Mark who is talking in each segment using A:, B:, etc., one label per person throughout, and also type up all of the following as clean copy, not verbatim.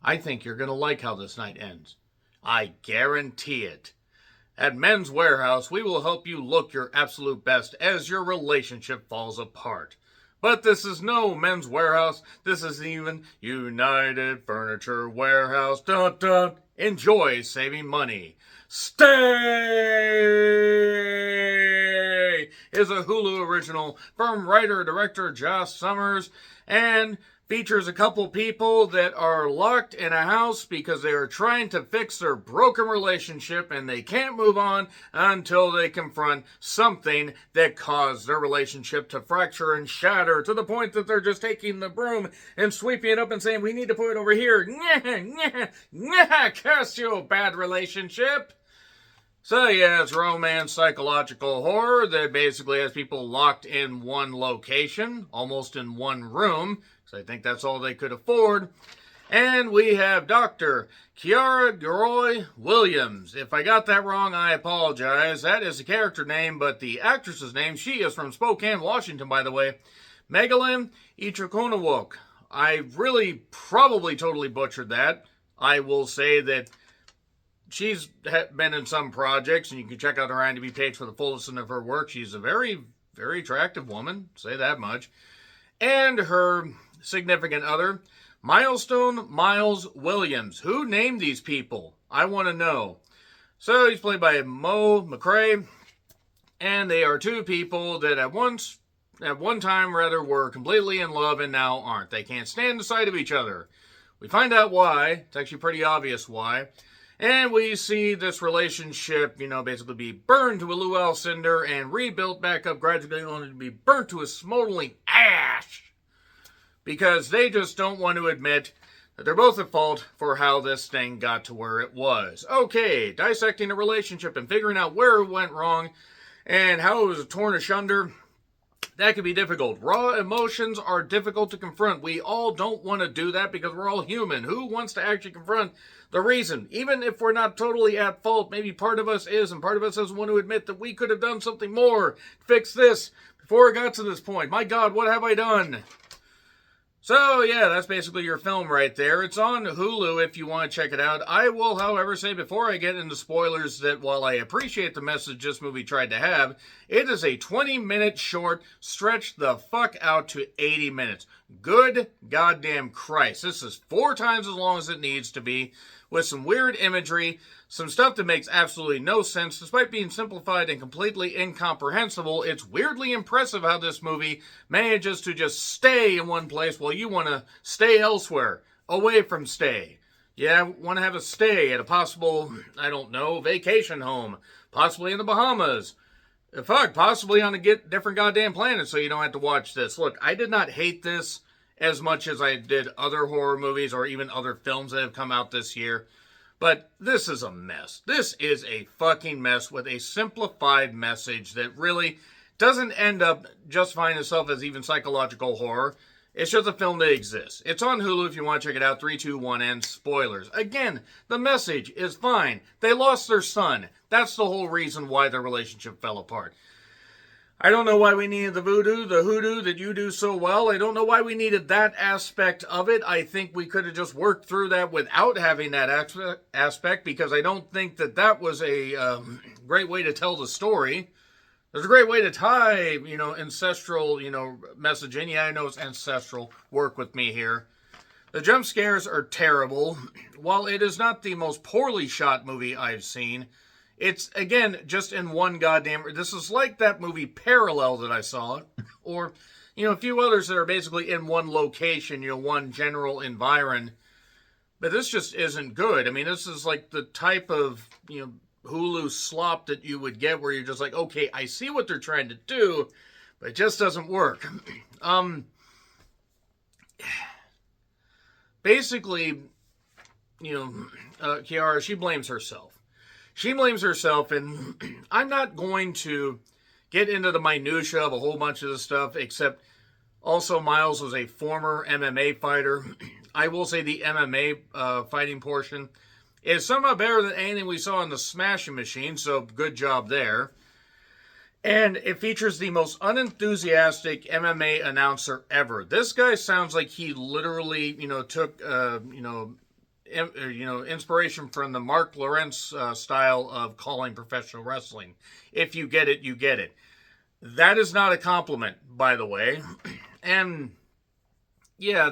A: I think you're going to like how this night ends. I guarantee it. At Men's Warehouse, we will help you look your absolute best as your relationship falls apart. But this is no Men's Warehouse. This is even United Furniture Warehouse. Dun dun. Enjoy saving money. Stay is a Hulu original from writer-director Josh Summers and features a couple people that are locked in a house because they are trying to fix their broken relationship and they can't move on until they confront something that caused their relationship to fracture and shatter to the point that they're just taking the broom and sweeping it up and saying, we need to put it over here. Curse you, bad relationship. So yeah, it's romance, psychological horror that basically has people locked in one location, almost in one room, because I think that's all they could afford. And we have Dr. Kiara Williams. If I got that wrong, I apologize. That is the character name, but the actress's name, she is from Spokane, Washington, by the way. Megalyn Itrikonowok. I really probably totally butchered that. I will say that she's been in some projects, and you can check out her IMDb page for the full list of her work. She's a very, very attractive woman, say that much. And her significant other, Milestone Miles Williams. Who named these people? I want to know. So he's played by Mo McRae, and they are two people that at one time were completely in love and now aren't. They can't stand the sight of each other. We find out why. It's actually pretty obvious why. And we see this relationship, basically be burned to a luau cinder and rebuilt back up gradually, only to be burnt to a smoldering ash. Because they just don't want to admit that they're both at fault for how this thing got to where it was. Okay, dissecting a relationship and figuring out where it went wrong and how it was torn asunder. That can be difficult. Raw emotions are difficult to confront. We all don't want to do that because we're all human. Who wants to actually confront the reason? Even if we're not totally at fault, maybe part of us is, and part of us doesn't want to admit that we could have done something more to fix this before it got to this point. My God, what have I done? So, yeah, that's basically your film right there. It's on Hulu if you want to check it out. I will, however, say before I get into spoilers that while I appreciate the message this movie tried to have, it is a 20-minute short stretched the fuck out to 80 minutes. Good goddamn Christ. This is 4 times as long as it needs to be, with some weird imagery, some stuff that makes absolutely no sense. Despite being simplified and completely incomprehensible, it's weirdly impressive how this movie manages to just stay in one place while you want to stay elsewhere, away from stay. Yeah, want to have a stay at a possible, I don't know, vacation home, possibly in the Bahamas. Fuck, possibly on a different goddamn planet so you don't have to watch this. Look, I did not hate this as much as I did other horror movies or even other films that have come out this year. But this is a mess. This is a fucking mess with a simplified message that really doesn't end up justifying itself as even psychological horror. It's just a film that exists. It's on Hulu if you want to check it out. 3, 2, 1, and spoilers. Again, the message is fine. They lost their son. That's the whole reason why their relationship fell apart. I don't know why we needed the hoodoo that you do so well. I don't know why we needed that aspect of it. I think we could have just worked through that without having that aspect, because I don't think that was a great way to tell the story. There's a great way to tie, ancestral, messaging. Yeah, I know it's ancestral. Work with me here. The jump scares are terrible. While it is not the most poorly shot movie I've seen, it's, again, just in one goddamn... This is like that movie Parallel that I saw, or, a few others that are basically in one location, one general environ. But this just isn't good. I mean, this is like the type of, Hulu slop that you would get where you're just like, okay, I see what they're trying to do, but it just doesn't work. Basically, Kiara, she blames herself. She blames herself, and I'm not going to get into the minutia of a whole bunch of this stuff, except also Miles was a former MMA fighter. I will say the MMA fighting portion is somehow better than anything we saw in the Smashing Machine, so good job there. And it features the most unenthusiastic MMA announcer ever. This guy sounds like he literally, took, inspiration from the Mark Lawrence style of calling professional wrestling. If you get it, you get it. That is not a compliment, by the way. And yeah,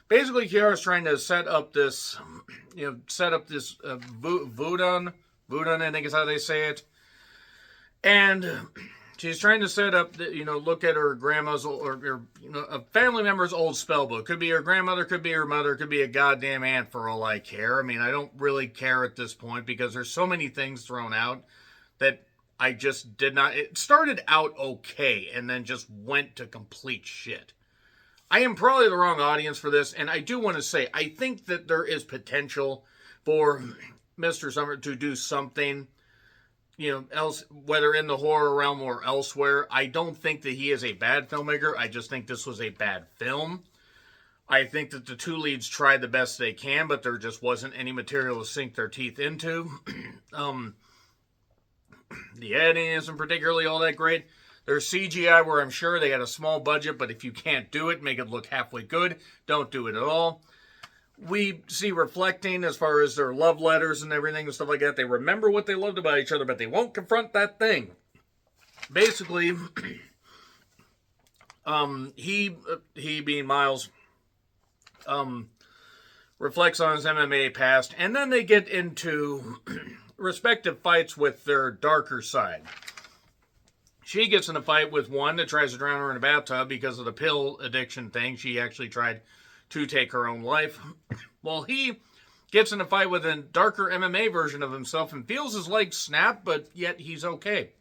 A: basically Kiara's trying to set up this, voodoo, I think is how they say it. And she's trying to set up, look at her grandma's or a family member's old spell book. Could be her grandmother, could be her mother, could be a goddamn aunt for all I care. I mean, I don't really care at this point because there's so many things thrown out that I just did not. It started out okay and then just went to complete shit. I am probably the wrong audience for this, and I do want to say, I think that there is potential for Mr. Summer to do something, else, whether in the horror realm or elsewhere. I don't think that he is a bad filmmaker. I just think this was a bad film. I think that the two leads tried the best they can, but there just wasn't any material to sink their teeth into. The editing isn't particularly all that great. There's CGI where I'm sure they had a small budget, but if you can't do it, make it look halfway good. Don't do it at all. We see reflecting as far as their love letters and everything and stuff like that. They remember what they loved about each other, but they won't confront that thing. Basically, he being Miles, reflects on his MMA past, and then they get into respective fights with their darker side. She gets in a fight with one that tries to drown her in a bathtub because of the pill addiction thing. She actually tried to take her own life. Well, he gets in a fight with a darker MMA version of himself and feels his legs snap, but yet he's okay.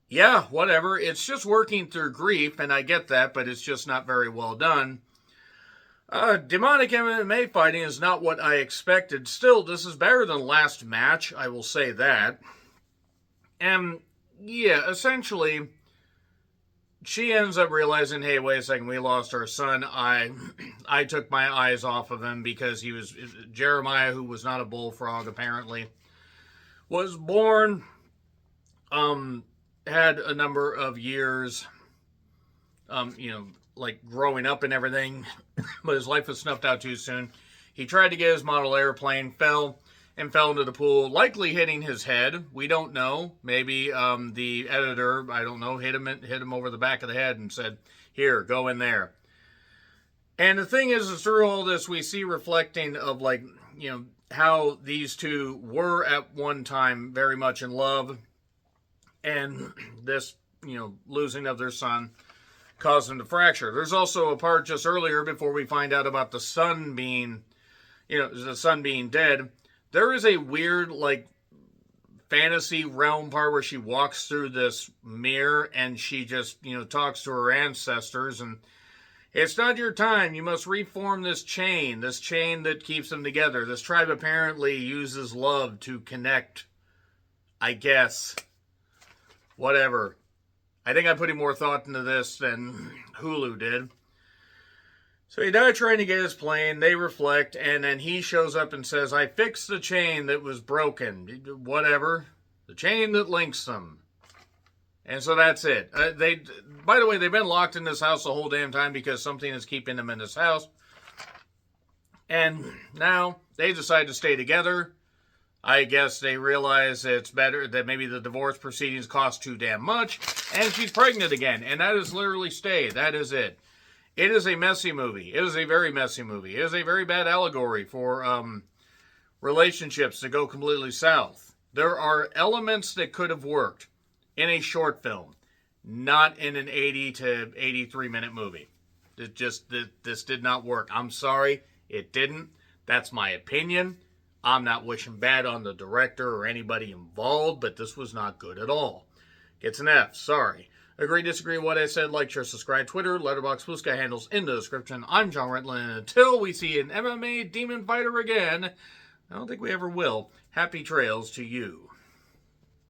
A: Yeah, whatever. It's just working through grief, and I get that, but it's just not very well done. Demonic MMA fighting is not what I expected. Still, this is better than last match, I will say that. And, yeah, essentially, she ends up realizing, hey, wait a second, we lost our son. I took my eyes off of him because he was, Jeremiah, who was not a bullfrog, apparently, was born, had a number of years, like growing up and everything, but his life was snuffed out too soon. He tried to get his model airplane, fell into the pool, likely hitting his head. We don't know. Maybe the editor, I don't know, hit him over the back of the head and said, here, go in there. And the thing is through all this, we see reflecting of how these two were at one time very much in love, and this, losing of their son caused them to fracture. There's also a part just earlier before we find out about the son being, dead. There is a weird, fantasy realm part where she walks through this mirror and she just, talks to her ancestors, and it's not your time. You must reform this chain that keeps them together. This tribe apparently uses love to connect, I guess. Whatever. I think I'm putting more thought into this than Hulu did. So he died trying to get his plane. They reflect, and then he shows up and says, I fixed the chain that was broken. Whatever. The chain that links them. And so that's it. By the way, they've been locked in this house the whole damn time because something is keeping them in this house. And now they decide to stay together. I guess they realize it's better that maybe the divorce proceedings cost too damn much, and she's pregnant again, and that is literally stay. That is it. It is a messy movie. It is a very messy movie. It is a very bad allegory for relationships that go completely south. There are elements that could have worked in a short film, not in an 80 to 83 minute movie. This did not work. I'm sorry, it didn't. That's my opinion. I'm not wishing bad on the director or anybody involved, but this was not good at all. Gets an F, sorry. Agree, disagree with what I said, like, share, subscribe, Twitter, Letterboxd, Blue Sky handles in the description. I'm John Rentlin, and until we see an MMA demon fighter again, I don't think we ever will, happy trails to you.